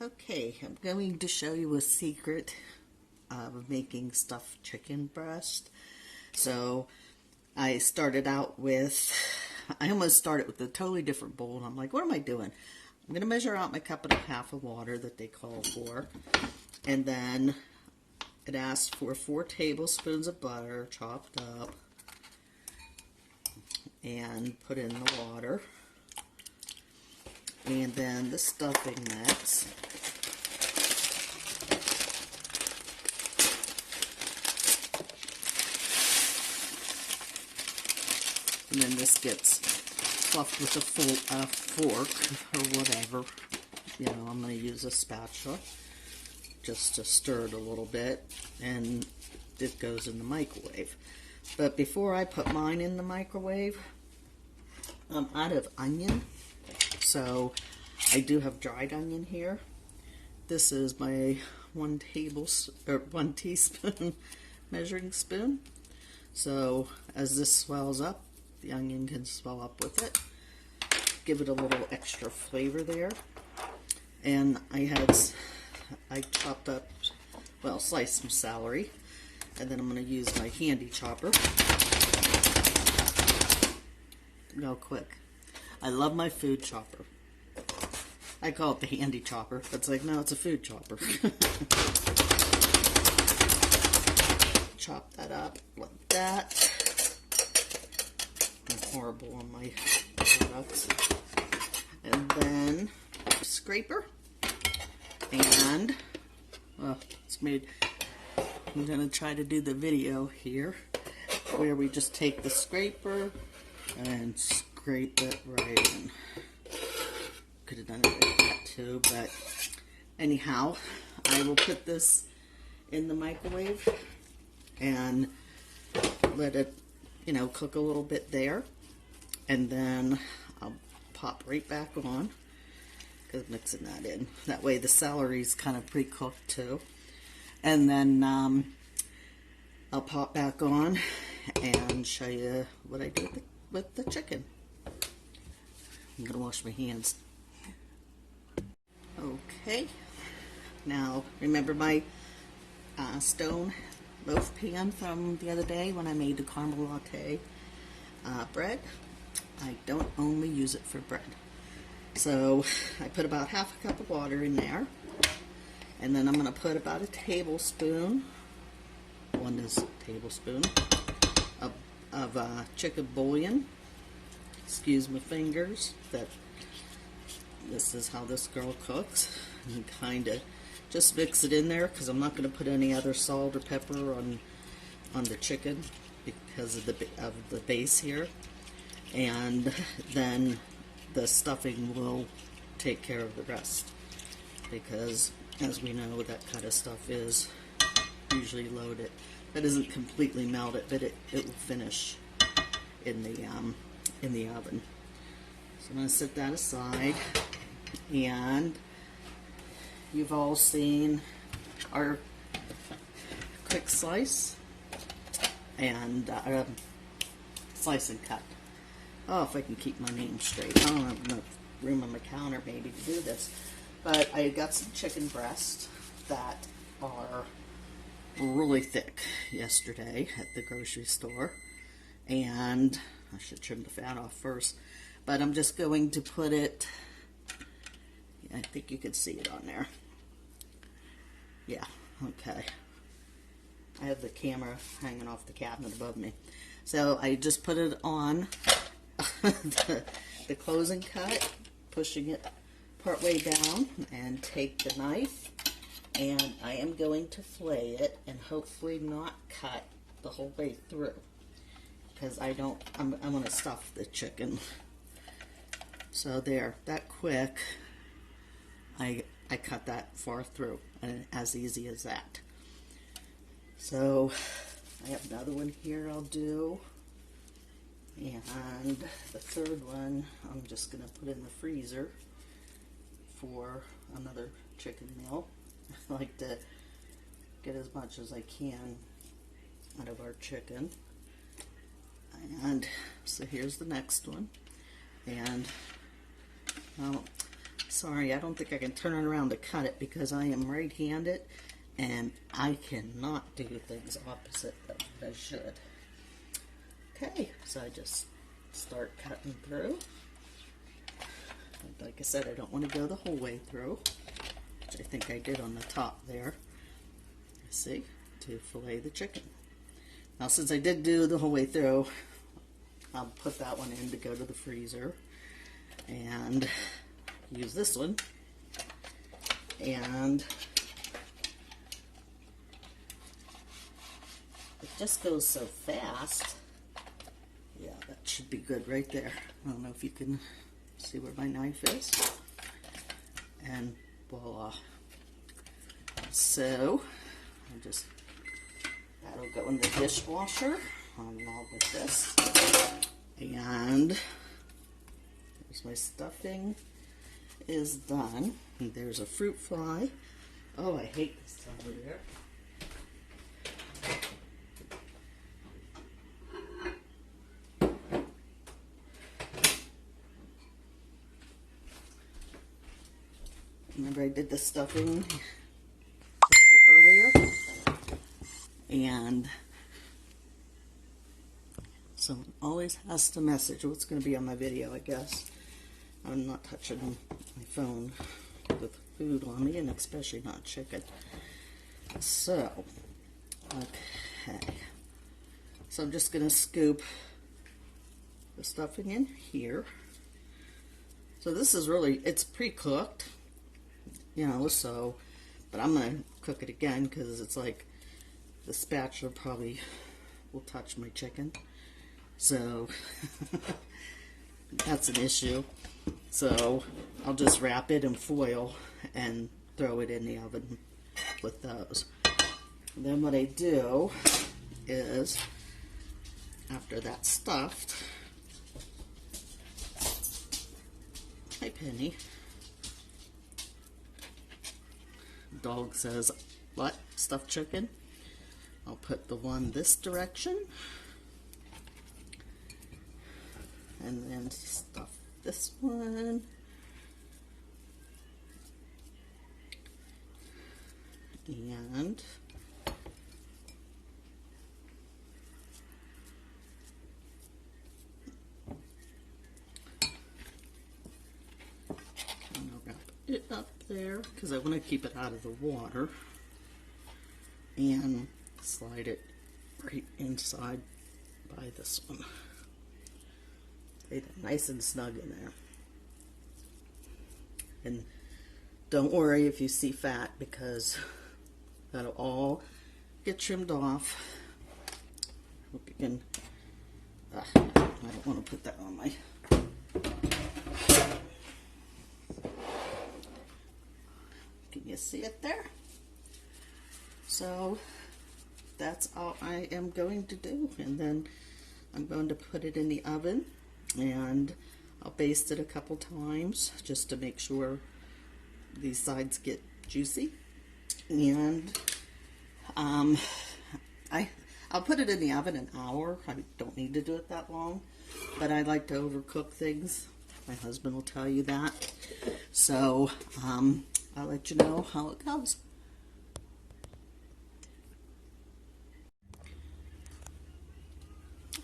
Okay, I'm going to show you a secret of making stuffed chicken breast. So I almost started with a totally different bowl, and I'm like, what am I doing? I'm going to measure out my cup and a half of water that they call for, and then it asks for 4 tablespoons of butter chopped up and put in the water, and then the stuffing mix. And then this gets fluffed with a fork or whatever. You know, I'm going to use a spatula just to stir it a little bit, and it goes in the microwave. But before I put mine in the microwave, I'm out of onion, so I do have dried onion here. This is my 1 teaspoon measuring spoon. So as this swells up, the onion can swell up with it. Give it a little extra flavor there. And I chopped up, well, sliced some celery. And then I'm going to use my handy chopper. Go quick. I love my food chopper. I call it the handy chopper. It's like, no, it's a food chopper. Chop that up like that. I'm horrible on my products. And then scraper. And, well, it's made, I'm going to try to do the video here where we just take the scraper and scrape it right in. Could have done it like that too, but anyhow, I will put this in the microwave and let it, you know, cook a little bit there, and then I'll pop right back on, because mixing that in. That way the celery's kind of pre-cooked too. And then I'll pop back on and show you what I do with the chicken. I'm going to wash my hands. Okay, now remember my stone loaf pan from the other day when I made the caramel latte bread? I don't only use it for bread. So I put about half a cup of water in there, and then I'm going to put about a tablespoon, Wanda's tablespoon, of chicken bouillon. Excuse my fingers, this is how this girl cooks. And kind of just mix it in there, because I'm not going to put any other salt or pepper on the chicken because of the base here. And then the stuffing will take care of the rest, because as we know, that kind of stuff is usually loaded. That isn't completely melted, but it will finish in the oven. So I'm going to set that aside. And you've all seen our quick slice and slice and cut. Oh, if I can keep my name straight. I don't have enough room on my counter maybe to do this. But I got some chicken breasts that are really thick yesterday at the grocery store. And I should trim the fat off first. But I'm just going to put it, I think you can see it on there. Yeah, okay. I have the camera hanging off the cabinet above me. So I just put it on the closing cut, pushing it part way down, and take the knife, and I am going to fillet it and hopefully not cut the whole way through, because I'm going to stuff the chicken. So there, that quick, I cut that far through, and as easy as that. So I have another one here I'll do, and the third one I'm just going to put in the freezer for another chicken meal. I like to get as much as I can out of our chicken. And so here's the next one. And well, Sorry, I don't think I can turn it around to cut it because I am right-handed and I cannot do things opposite that I should. Okay, so I just start cutting through. Like I said, I don't want to go the whole way through, which I think I did on the top there. See, to fillet the chicken. Now, since I did do the whole way through, I'll put that one in to go to the freezer and use this one. And it just goes so fast. Yeah, that should be good right there. I don't know if you can see where my knife is. And voila. So, that'll go in the dishwasher along with this. And there's my stuffing is done. And there's a fruit fly. Oh, I hate this time of year. Remember I did the stuffing a little earlier, and so it always has to message what's going to be on my video, I guess. I'm not touching my phone with food on me, and especially not chicken. So, okay. So I'm just going to scoop the stuffing in here. So this is really, it's pre-cooked. You know, so, but I'm going to cook it again because it's like the spatula probably will touch my chicken. So, that's an issue. So, I'll just wrap it in foil and throw it in the oven with those. And then what I do is, after that's stuffed, hi Penny. Dog says, what? Stuffed chicken? I'll put the one this direction. And then stuff this one. And I'll wrap it up there because I want to keep it out of the water and slide it right inside by this one. Nice and snug in there. And don't worry if you see fat because that'll all get trimmed off. Hope you can, I don't want to put that on my, can you see it there? So that's all I am going to do, and then I'm going to put it in the oven and I'll baste it a couple times just to make sure these sides get juicy. And I'll put it in the oven an hour. I don't need to do it that long, but I like to overcook things. My husband will tell you that. So I'll let you know how it goes.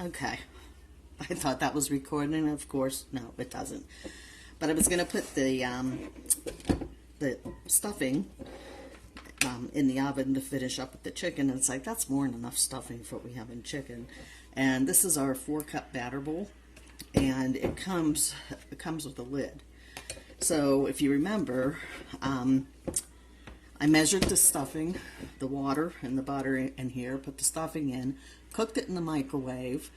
Okay. I thought that was recording. Of course, no, it doesn't. But I was going to put the stuffing in the oven to finish up with the chicken. And it's like, that's more than enough stuffing for what we have in chicken. And this is our 4-cup batter bowl. And it comes with a lid. So if you remember, I measured the stuffing, the water and the butter in here, put the stuffing in, cooked it in the microwave,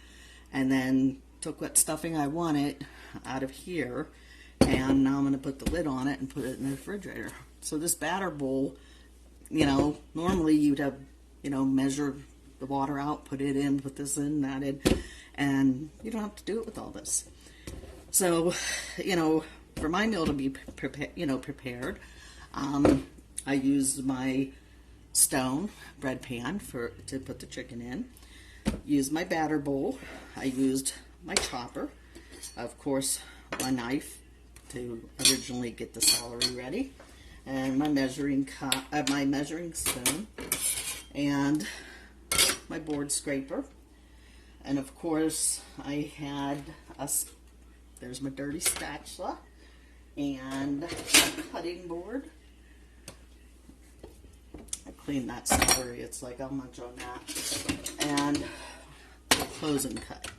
and then took what stuffing I wanted out of here, and now I'm going to put the lid on it and put it in the refrigerator. So this batter bowl, you know, normally you'd have, you know, measure the water out, put it in, put this in, that in, and you don't have to do it with all this. So, you know, for my meal to be prepared, I used my stone bread pan to put the chicken in. Used my batter bowl. I used my chopper, of course, my knife to originally get the celery ready, and my measuring spoon, and my board scraper, and of course I had there's my dirty spatula and a cutting board. I cleaned that celery, it's like how much on that, and a closing cut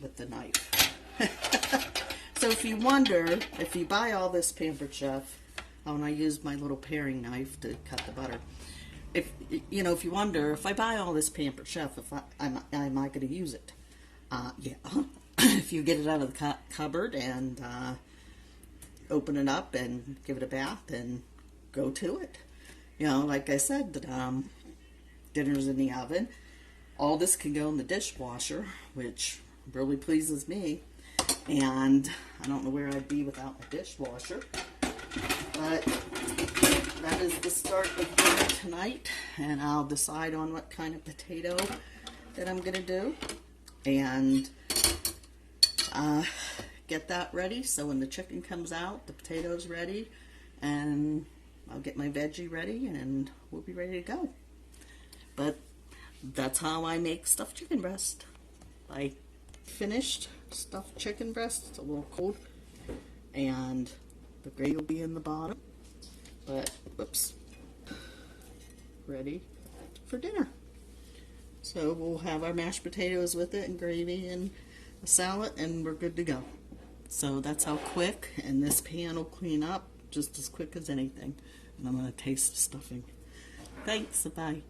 with the knife. So if you wonder, if you buy all this Pampered Chef, and I use my little paring knife to cut the butter, if you wonder, if I buy all this Pampered Chef, am I going to use it? Yeah. If you get it out of the cupboard and open it up and give it a bath and go to it. Like I said, dinner's in the oven. All this can go in the dishwasher, which really pleases me. And I don't know where I'd be without my dishwasher. But that is the start of dinner tonight. And I'll decide on what kind of potato that I'm going to do. And get that ready. So when the chicken comes out, the potato's ready. And I'll get my veggie ready and we'll be ready to go. But that's how I make stuffed chicken breast. I finished stuffed chicken breast. It's a little cold. And the gravy will be in the bottom. But, whoops. Ready for dinner. So we'll have our mashed potatoes with it and gravy and a salad and we're good to go. So that's how quick, and this pan will clean up just as quick as anything. And I'm going to taste the stuffing. Thanks, bye.